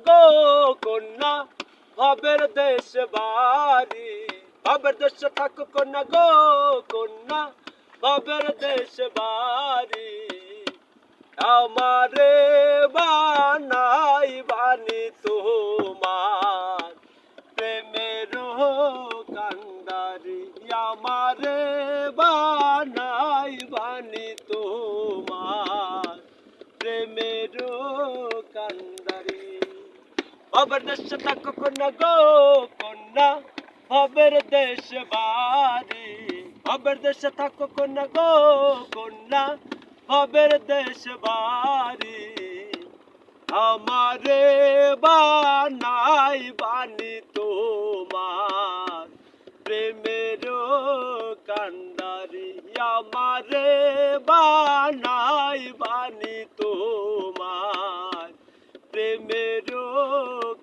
গো কন্যা ভবের দেশ বাড়ি, ভবের দেশে থাকো কন্যা গো কন্যা ভবের দেশ বাড়ি। আমারে বানাই বানি তোমার প্রেমের কান্দারি, আমারে বানাই বানি তোমার প্রেমের কান্দারি। ভবের দেশে থাকো কন্যা গো কন্যা ভবের দেশ বাড়ি, ভবের দেশে থাকো কন্যা গো কন্যা ভবের দেশ বাড়ি। আমারে বানাই বানি তোমার প্রেমের কান্দারি, আমারে বানাই বানি তোমার প্রেমের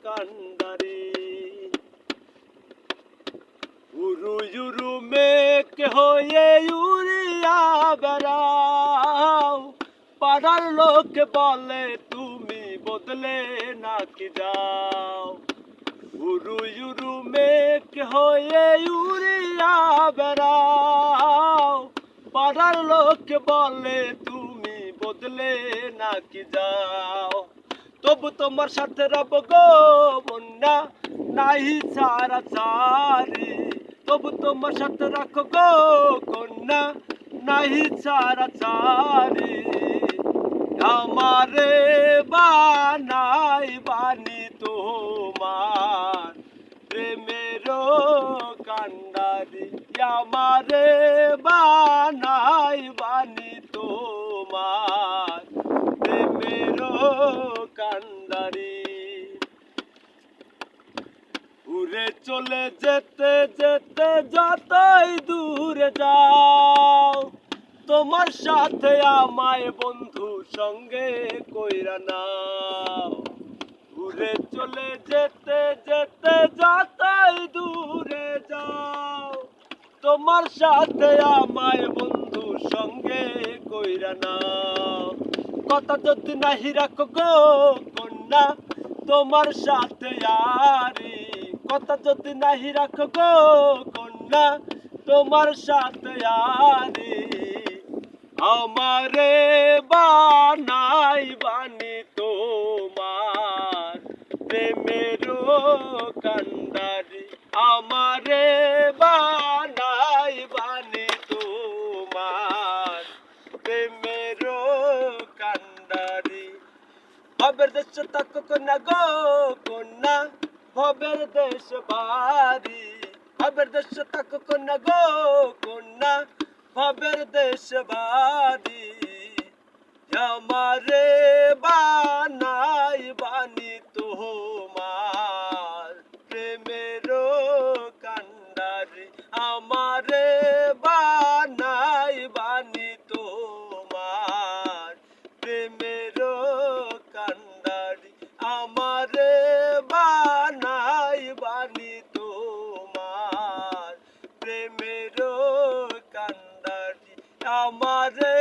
কান্দারি। উরু উরু মেঘ হয়ে উড়িয়া বেড়াও, পাড়ার লোক বলে তুমি বদলে নাকি যাও। উরু উরু মেঘ হয়ে উড়িয়া বেড়াও, পাড়ার লোক বলে তুমি বদলে নাকি যাও। তবু তোমার সাথে রব গো বন্যা নাহি সারা চারি, তবু তোমার সাথে রাখো গো কন্যা নাহি সারা চারি। আমারে বানাই বানি তোমার প্রেমের কান্দারি, আমারে বানাই বানি তোমার প্রেমের কান্দারি। উড়ে চলে যেতে যেতে যতই দূরে যাও, তোমার সাথে আমায় বন্ধু সঙ্গে কইরা নাও। উড়ে চলে যেতে যেতে যতই দূরে যাও, তোমার সাথে আমায় বন্ধু সঙ্গে কইরা নাও। কথা যদি নাহি রাখো গো কন্যা তোমার সাথে আরি, কথা যদি নাহি রাখো গো কন্যা তোমার সাথে আরি। আমারে বানাই বানি তোমার প্রেমের কান্দারি, আমারে বানাই বানি তোমার প্রেমের কান্দারি। ভবের দেশে থাকো কন্যা গো কন্যা ভবের দেশ বাড়ি, ভবের দেশে থাকো কন্যা গো কন্যা ভবের দেশ বাড়ি। আমারে বানাই বানি তোমার প্রেমের কান্দারি, আমারে বানাই বানি তোমার প্রেমের কান্দারি, আমারে বানাই বানি তোমার প্রেমের কান্দারি, আমারে